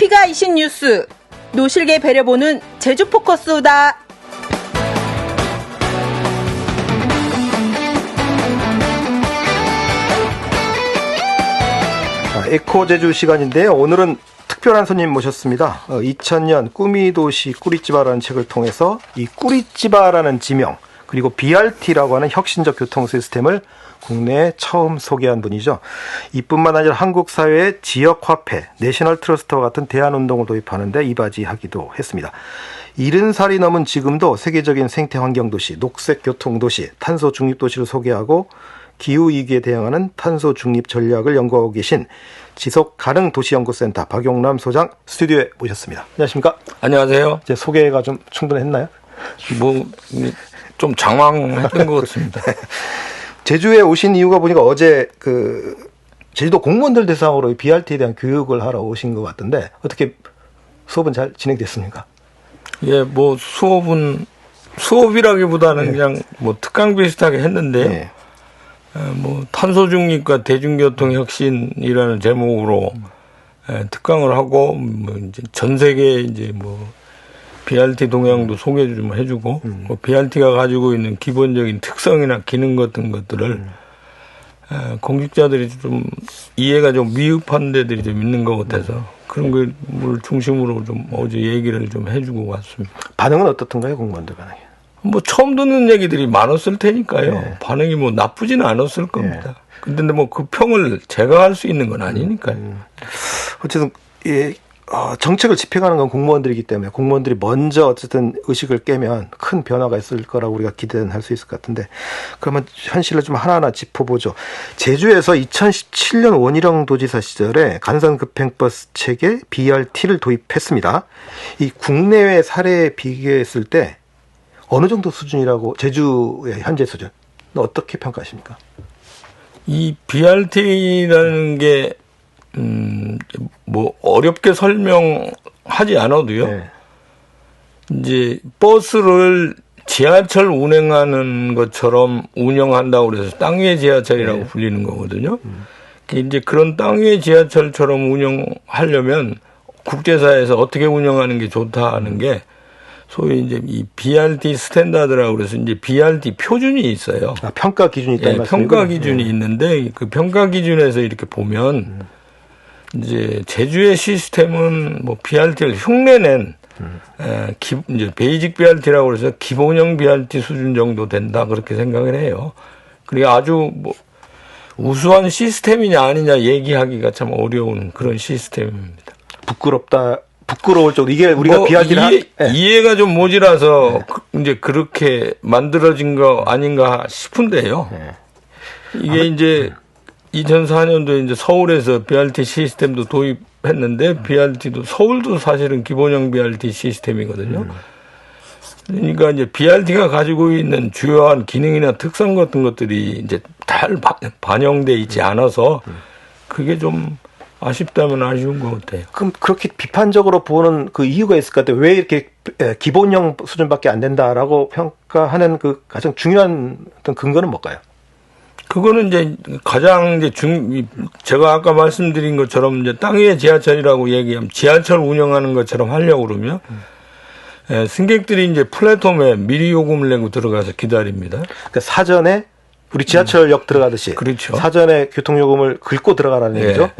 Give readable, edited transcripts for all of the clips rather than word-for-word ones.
깊이가 이신 뉴스, 노실계 배려보는 제주포커스다. 에코 제주 시간인데요. 오늘은 특별한 손님 모셨습니다. 2000년 꿈이 도시 꾸리찌바라는 책을 통해서 이 꾸리찌바라는 지명, 그리고 BRT라고 하는 혁신적 교통 시스템을 국내에 처음 소개한 분이죠. 이뿐만 아니라 한국 사회의 지역화폐, 내셔널 트러스트와 같은 대안운동을 도입하는데 이바지하기도 했습니다. 70살이 넘은 지금도 세계적인 생태환경도시, 녹색교통도시, 탄소중립도시를 소개하고 기후위기에 대응하는 탄소중립 전략을 연구하고 계신 지속가능도시연구센터 박용남 소장 스튜디오에 모셨습니다. 안녕하십니까? 안녕하세요. 제 소개가 좀 충분했나요? 좀 장황했던 것 같습니다. 제주에 오신 이유가 보니까 어제 제주도 공무원들 대상으로 BRT에 대한 교육을 하러 오신 것 같던데 어떻게 수업은 잘 진행됐습니까? 예, 수업이라기보다는 그냥 특강 비슷하게 했는데 탄소 중립과 대중교통 혁신이라는 제목으로 특강을 하고 이제 전 세계 BRT 동향도 소개 좀 해주고 BRT가 가지고 있는 기본적인 특성이나 기능 같은 것들을 공직자들이 좀 이해가 좀 미흡한 데들이 좀 있는 것 같아서 그런 걸 중심으로 좀 어제 얘기를 좀 해주고 왔습니다. 반응은 어떻던가요, 공무원들 반응이? 처음 듣는 얘기들이 많았을 테니까요. 반응이 나쁘지는 않았을 겁니다. 근데 그 평을 제가 할 수 있는 건 아니니까요. 어쨌든 정책을 집행하는 건 공무원들이기 때문에 공무원들이 먼저 어쨌든 의식을 깨면 큰 변화가 있을 거라고 우리가 기대는 할 수 있을 것 같은데, 그러면 현실을 좀 하나하나 짚어보죠. 제주에서 2017년 원희룡 도지사 시절에 간선급행버스 체계 BRT를 도입했습니다. 이 국내외 사례에 비교했을 때 어느 정도 수준이라고, 제주의 현재 수준 어떻게 평가하십니까? 이 BRT라는 게 어렵게 설명하지 않아도요. 이제 버스를 지하철 운행하는 것처럼 운영한다고 그래서 땅 위의 지하철이라고 불리는 거거든요. 이제 그런 땅 위의 지하철처럼 운영하려면 국제사회에서 어떻게 운영하는 게 좋다는 게 소위 이제 이 BRT 스탠다드라고 그래서 이제 BRT 표준이 있어요. 평가 기준이 있다는 말씀이군요. 평가 기준이 있는데 그 평가 기준에서 이렇게 보면 이제 제주의 시스템은 BRT를 흉내낸 이제 베이직 BRT라고 그래서 기본형 BRT 수준 정도 된다 그렇게 생각을 해요. 그리고 아주 우수한 시스템이냐 아니냐 얘기하기가 참 어려운 그런 시스템입니다. 부끄러울 정도. 이게 우리가 BRT를 이해가 좀 모자라서 이제 그렇게 만들어진 거 아닌가 싶은데요. 이게 이제 2004년도에 이제 서울에서 BRT 시스템도 도입했는데 BRT도 서울도 사실은 기본형 BRT 시스템이거든요. 그러니까 이제 BRT가 가지고 있는 주요한 기능이나 특성 같은 것들이 이제 잘 반영돼 있지 않아서 그게 좀 아쉽다면 아쉬운 것 같아요. 그럼 그렇게 비판적으로 보는 그 이유가 있을 것 같아요. 왜 이렇게 기본형 수준밖에 안 된다라고 평가하는 그 가장 중요한 어떤 근거는 뭘까요? 그거는 이제 가장 제가 아까 말씀드린 것처럼 이제 땅 위의 지하철이라고 얘기하면 지하철 운영하는 것처럼 하려고 그러면 승객들이 이제 플랫폼에 미리 요금을 내고 들어가서 기다립니다. 그러니까 사전에 우리 지하철역 들어가듯이 그렇죠. 사전에 교통요금을 긁고 들어가라는 얘기죠.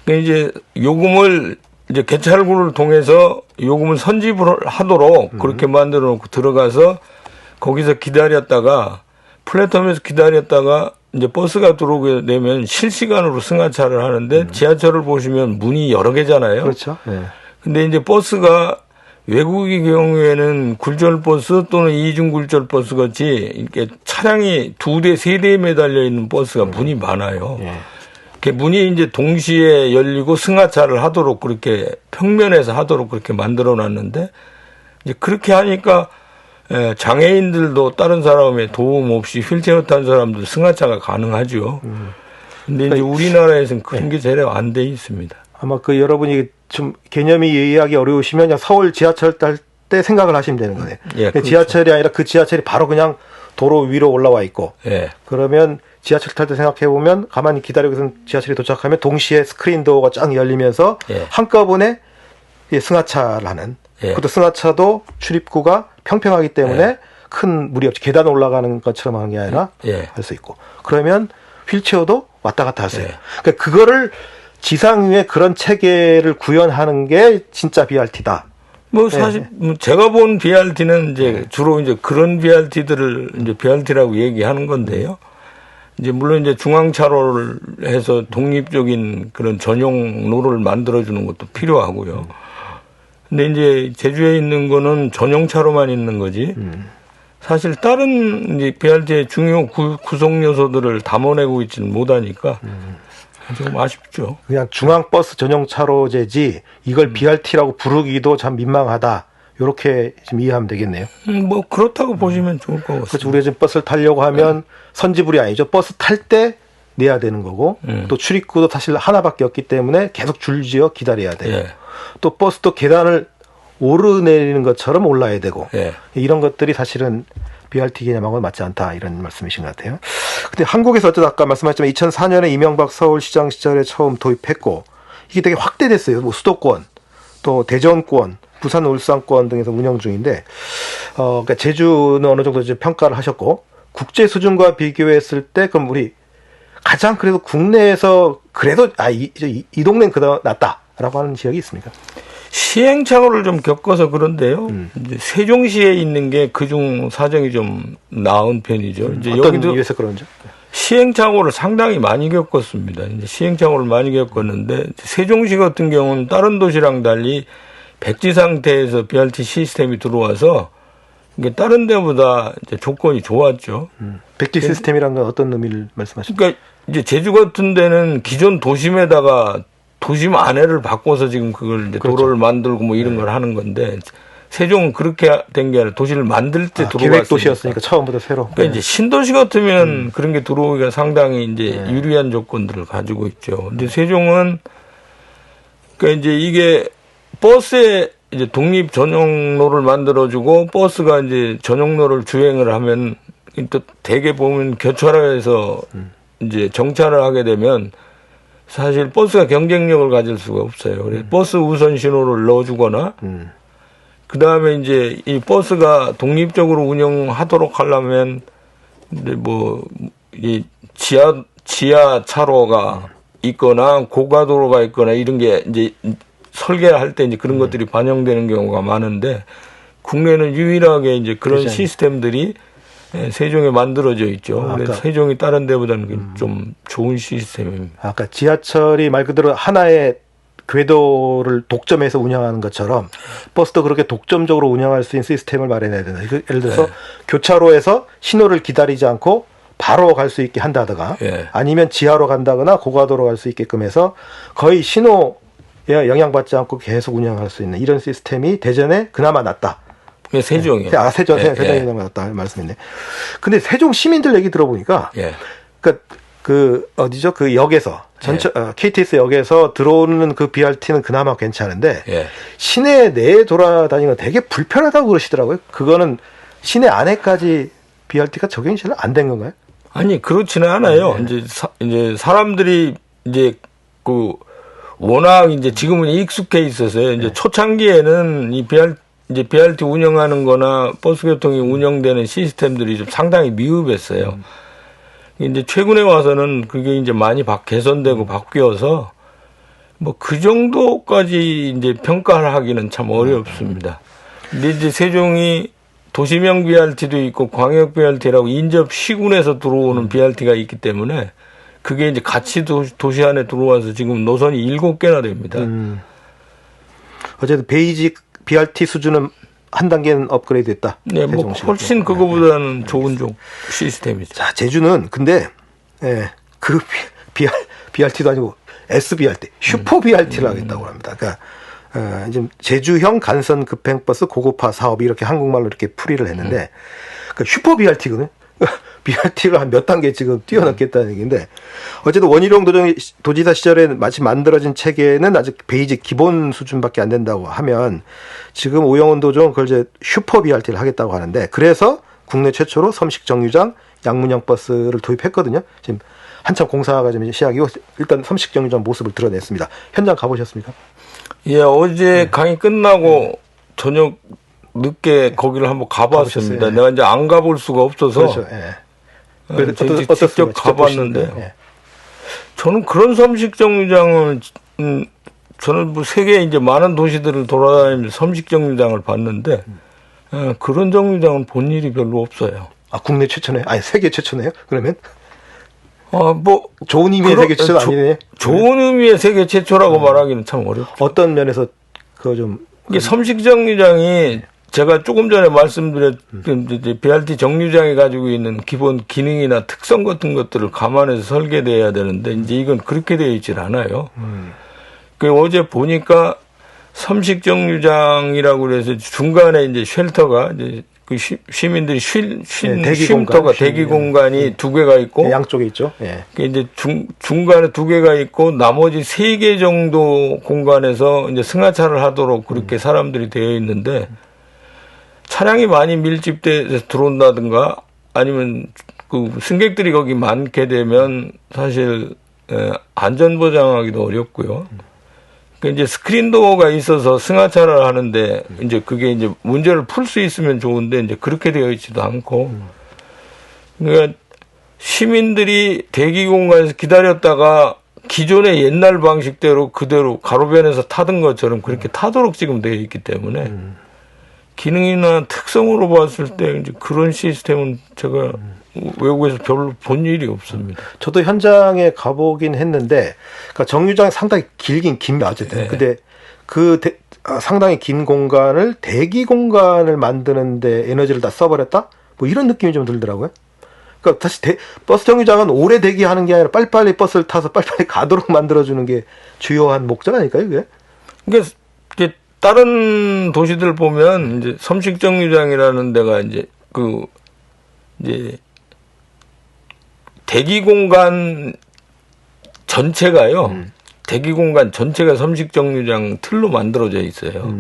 이제 요금을 이제 개찰구를 통해서 요금을 선집을 하도록 그렇게 만들어 놓고 들어가서 거기서 기다렸다가 플랫폼에서 기다렸다가 이제 버스가 들어오게 되면 실시간으로 승하차를 하는데 지하철을 보시면 문이 여러 개잖아요. 그렇죠. 근데 이제 버스가 외국의 경우에는 굴절버스 또는 이중굴절버스 같이 이렇게 차량이 2대, 3대에 매달려 있는 버스가 문이 많아요. 문이 이제 동시에 열리고 승하차를 하도록 그렇게 평면에서 하도록 그렇게 만들어 놨는데 이제 그렇게 하니까 장애인들도 다른 사람의 도움 없이 휠체어 탄 사람들 승하차가 가능하죠. 근데 이제 우리나라에서는 그런 게 제대로 안 돼 있습니다. 아마 여러분이 좀 개념이 이해하기 어려우시면 그냥 서울 지하철 탈 때 생각을 하시면 되는 거네요. 그렇죠. 지하철이 아니라 그 지하철이 바로 그냥 도로 위로 올라와 있고 그러면 지하철 탈 때 생각해보면 가만히 기다리고 있으면 지하철이 도착하면 동시에 스크린 도어가 쫙 열리면서 한꺼번에 승하차라는 예. 그것도 승하차도 출입구가 평평하기 때문에 예. 큰 무리 없이 계단 올라가는 것처럼 하는 게 아니라 예. 할 수 있고 그러면 휠체어도 왔다 갔다 할 수 있어요. 예. 그러니까 그거를 지상 위에 그런 체계를 구현하는 게 진짜 BRT다. 뭐 사실 뭐 제가 본 BRT는 이제 주로 이제 그런 BRT들을 이제 BRT라고 얘기하는 건데요. 이제 물론 이제 중앙차로를 해서 독립적인 그런 전용로를 만들어주는 것도 필요하고요. 근데 이제 제주에 있는 거는 전용차로만 있는 거지. 사실 다른 이제 BRT의 중요 구성 요소들을 담아내고 있지는 못하니까 좀 아쉽죠. 그냥 중앙버스 전용차로제지 이걸 BRT라고 부르기도 참 민망하다. 이렇게 좀 이해하면 되겠네요. 뭐 그렇다고 보시면 좋을 것 같습니다. 그렇죠. 우리가 지금 버스를 타려고 하면 선지불이 아니죠. 버스 탈 때 내야 되는 거고 또 출입구도 사실 하나밖에 없기 때문에 계속 줄지어 기다려야 돼요. 예. 또 버스도 계단을 오르내리는 것처럼 올라야 되고 예. 이런 것들이 사실은 BRT 개념하고는 맞지 않다 이런 말씀이신 것 같아요. 근데 한국에서 어쩌다 아까 말씀하셨지만 2004년에 이명박 서울시장 시절에 처음 도입했고 이게 되게 확대됐어요. 뭐 수도권 또 대전권 부산 울산권 등에서 운영 중인데 그러니까 제주는 어느 정도 이제 평가를 하셨고 국제 수준과 비교했을 때 그럼 우리 가장 그래도 국내에서 그래도 이 동네는 그다 낫다라고 하는 지역이 있습니까? 시행착오를 좀 겪어서 그런데요. 이제 세종시에 있는 게 그중 사정이 좀 나은 편이죠. 이제 어떤 여기도 이유에서 그런지? 시행착오를 상당히 많이 겪었습니다. 이제 시행착오를 많이 겪었는데 세종시 같은 경우는 다른 도시랑 달리 백지 상태에서 BRT 시스템이 들어와서 이게 다른 데보다 이제 조건이 좋았죠. 백지 시스템이란 건 어떤 의미를 말씀하십니까? 그러니까 이제 제주 같은 데는 기존 도심에다가 도심 안에를 바꿔서 지금 그걸 이제 그렇죠. 도로를 만들고 뭐 이런 걸 하는 건데 세종은 그렇게 된 게 아니라 도시를 만들 때 들어왔으니까. 계획 도시였으니까 처음부터 새로. 그러니까 이제 신도시 같으면 그런 게 들어오기가 상당히 이제 유리한 조건들을 가지고 있죠. 근데 세종은 그러니까 이제 이게 버스에 이제 독립 전용로를 만들어주고 버스가 이제 전용로를 주행을 하면 또 대개 보면 교차로에서 이제 정차를 하게 되면 사실 버스가 경쟁력을 가질 수가 없어요. 그래서 버스 우선 신호를 넣어주거나 그 다음에 이제 이 버스가 독립적으로 운영하도록 하려면 이제 뭐 이 지하 차로가 있거나 고가도로가 있거나 이런 게 이제 설계할 때 이제 그런 것들이 반영되는 경우가 많은데 국내는 유일하게 이제 그런 그렇죠. 시스템들이 세종에 만들어져 있죠. 그래서 세종이 다른 데보다는 좀 좋은 시스템입니다. 아까 지하철이 말 그대로 하나의 궤도를 독점해서 운영하는 것처럼 버스도 그렇게 독점적으로 운영할 수 있는 시스템을 마련해야 된다. 예를 들어서 교차로에서 신호를 기다리지 않고 바로 갈 수 있게 한다든가 아니면 지하로 간다거나 고가도로 갈 수 있게끔 해서 거의 신호에 영향받지 않고 계속 운영할 수 있는 이런 시스템이 대전에 그나마 낫다. 세종이요. 세종이 그나마 낫다 말씀이네. 근데 세종 시민들 얘기 들어보니까 그 어디죠? 그 역에서 KTX 역에서 들어오는 그 BRT는 그나마 괜찮은데 시내 내에 돌아다니는 건 되게 불편하다고 그러시더라고요. 그거는 시내 안에까지 BRT가 적용이 잘 안 된 건가요? 아니 그렇지는 않아요. 이제 사람들이 이제 그 워낙 이제 지금은 익숙해 있어서요. 이제 초창기에는 이 BRT 운영하는 거나 버스 교통이 운영되는 시스템들이 좀 상당히 미흡했어요. 이제 최근에 와서는 그게 이제 많이 개선되고 바뀌어서 뭐 그 정도까지 이제 평가를 하기는 참 어렵습니다. 근데 이제 세종이 도시명 BRT도 있고 광역 BRT라고 인접 시군에서 들어오는 BRT가 있기 때문에 그게 이제 같이 도시 안에 들어와서 지금 노선이 7개나 됩니다. 어쨌든 베이직 BRT 수준은 한 단계는 업그레이드 됐다. 네, 뭐 훨씬 그거보다는 좋은 시스템이죠. 자, 제주는 근데 그 BRT도 아니고 SBRT, 슈퍼 BRT를 하겠다고 합니다. 그러니까 지금 제주형 간선 급행버스 고급화 사업이 이렇게 한국말로 이렇게 풀이를 했는데 그러니까 슈퍼 BRT거든요. BRT를 한 몇 단계 지금 뛰어넘겠다는 얘기인데 어쨌든 원희룡 도지사 시절에 마치 만들어진 체계는 아직 베이직 기본 수준밖에 안 된다고 하면 지금 오영훈 도정은 그걸 이제 슈퍼 BRT를 하겠다고 하는데 그래서 국내 최초로 섬식 정류장 양문형 버스를 도입했거든요. 지금 한참 공사가 좀 시작이고 일단 삼식정류장 모습을 드러냈습니다. 현장 가보셨습니까? 예, 어제 강의 끝나고 저녁 늦게 거기를 한번 가봤습니다. 가보셨어요? 예. 내가 이제 안 가볼 수가 없어서 그렇죠. 예. 그래서 직접 가봤는데 보시는데, 예. 저는 그런 삼식정류장을 저는 뭐 세계 이제 많은 도시들을 돌아다니면서 삼식정류장을 봤는데 그런 정류장은 본 일이 별로 없어요. 아, 국내 최초네요? 아니, 세계 최초네요? 그러면? 뭐 좋은 의미의 세계 최초는 아니네. 좋은 의미의 세계 최초라고 말하기는 참 어렵죠. 어떤 면에서 그거 좀 이게 삼식정류장이 제가 조금 전에 말씀드렸던 이제 BRT 정류장이 가지고 있는 기본 기능이나 특성 같은 것들을 감안해서 설계돼야 되는데 이제 이건 그렇게 되어 있질 않아요. 그 어제 보니까 삼식정류장이라고 그래서 중간에 이제 쉘터가 이제 그 시민들이 쉼터가 대기 공간이 두 개가 있고 양쪽에 있죠. 예. 이제 중간에 두 개가 있고 나머지 세 개 정도 공간에서 이제 승하차를 하도록 그렇게 사람들이 되어 있는데 차량이 많이 밀집돼서 들어온다든가 아니면 그 승객들이 거기 많게 되면 사실 안전 보장하기도 어렵고요. 이제 스크린 도어가 있어서 승하차를 하는데 이제 그게 이제 문제를 풀 수 있으면 좋은데 이제 그렇게 되어 있지도 않고 그러니까 시민들이 대기 공간에서 기다렸다가 기존의 옛날 방식대로 그대로 가로변에서 타던 것처럼 그렇게 타도록 지금 되어 있기 때문에 기능이나 특성으로 봤을 때 이제 그런 시스템은 제가 외국에서 별로 본 일이 없습니다. 저도 현장에 가보긴 했는데, 그러니까 정류장이 상당히 길긴 깁니다. 어쨌든. 네. 근데 상당히 긴 공간을 대기 공간을 만드는데 에너지를 다 써버렸다? 뭐 이런 느낌이 좀 들더라고요. 그러니까 다시 버스 정류장은 오래 대기하는 게 아니라 빨리빨리 버스를 타서 빨리빨리 가도록 만들어주는 게 주요한 목적 아닐까요, 그게? 그러니까 이제 다른 도시들 보면 이제 삼식정류장이라는 데가 이제 이제 대기 공간 전체가요. 대기 공간 전체가 삼식정류장 틀로 만들어져 있어요.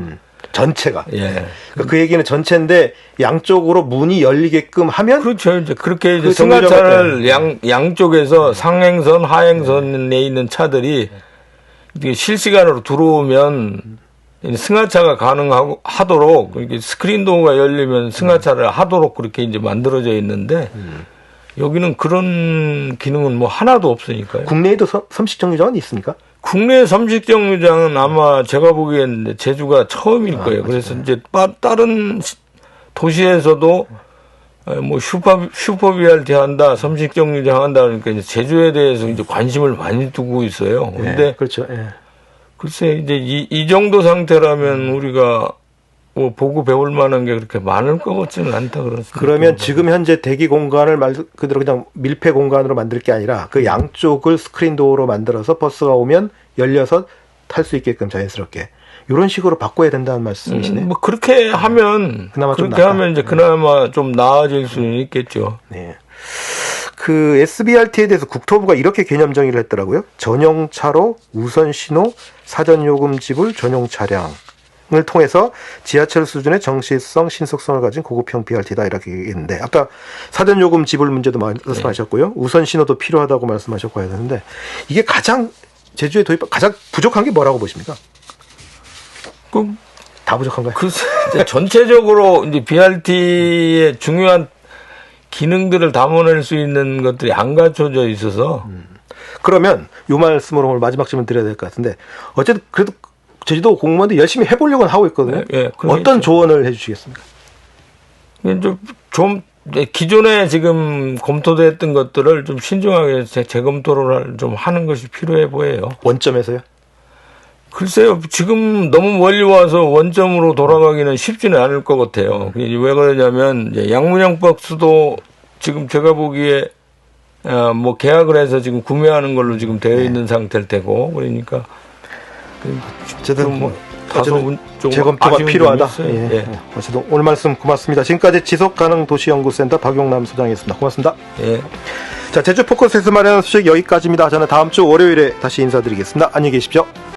전체가. 예. 그러니까 그 얘기는 전체인데 양쪽으로 문이 열리게끔 하면 그렇죠. 이제 그렇게 이제 그 승하차를 양쪽에서 상행선, 하행선에 있는 차들이 이게 실시간으로 들어오면 승하차가 가능하도록 이렇게 스크린 도어가 열리면 승하차를 하도록 그렇게 이제 만들어져 있는데 여기는 그런 기능은 뭐 하나도 없으니까요. 국내에도 삼식정류장은 있습니까? 국내 삼식정류장은 아마 제가 보기에는 제주가 처음일 거예요. 그래서 이제 다른 도시에서도 뭐 슈퍼 BRT 한다, 삼식정류장 한다 그러니까 이제 제주에 대해서 이제 관심을 많이 두고 있어요. 근데 예, 그렇죠. 예. 글쎄 이제 이 정도 상태라면 우리가 뭐 보고 배울 만한 게 그렇게 많을 것 같지는 않다 그렇습니다. 그러면 지금 현재 대기 공간을 말 그대로 그냥 밀폐 공간으로 만들 게 아니라 그 양쪽을 스크린 도어로 만들어서 버스가 오면 열려서 탈 수 있게끔 자연스럽게 이런 식으로 바꿔야 된다는 말씀이시네. 뭐 그렇게 하면 그나마 좀 그렇게 하면 이제 그나마 좀 나아질 수는 있겠죠. 네. 그 SBRT에 대해서 국토부가 이렇게 개념 정의를 했더라고요. 전용 차로 우선 신호 사전 요금 지불 전용 차량을 통해서 지하철 수준의 정시성, 신속성을 가진 고급형 BRT다 이렇게 얘기했는데 아까 사전 요금 지불 문제도 말씀하셨고요. 우선 신호도 필요하다고 말씀하셨고 해야 되는데 이게 가장 제주에 도입 가장 부족한 게 뭐라고 보십니까? 다 부족한가요? 이제 전체적으로 이제 BRT의 중요한 기능들을 담아낼 수 있는 것들이 안 갖춰져 있어서 그러면 이 말씀으로 오늘 마지막 질문 드려야 될 것 같은데 어쨌든 그래도 제주도 공무원들이 열심히 해보려고는 하고 있거든요. 예, 어떤 조언을 해주시겠습니까? 좀 기존에 지금 검토됐던 것들을 좀 신중하게 재검토를 좀 하는 것이 필요해 보여요. 원점에서요? 글쎄요, 지금 너무 멀리 와서 원점으로 돌아가기는 쉽지는 않을 것 같아요. 왜 그러냐면 양문형 버스도 지금 제가 보기에 뭐 계약을 해서 지금 구매하는 걸로 지금 되어 있는 상태일 테고 그러니까 어쨌든 뭐 다소 좀 재검토가 필요하다. 예. 예. 어쨌든 오늘 말씀 고맙습니다. 지금까지 지속가능도시연구센터 박용남 소장이었습니다. 고맙습니다. 예. 자, 제주 포커스에서 마련한 소식 여기까지입니다. 저는 다음 주 월요일에 다시 인사드리겠습니다. 안녕히 계십시오.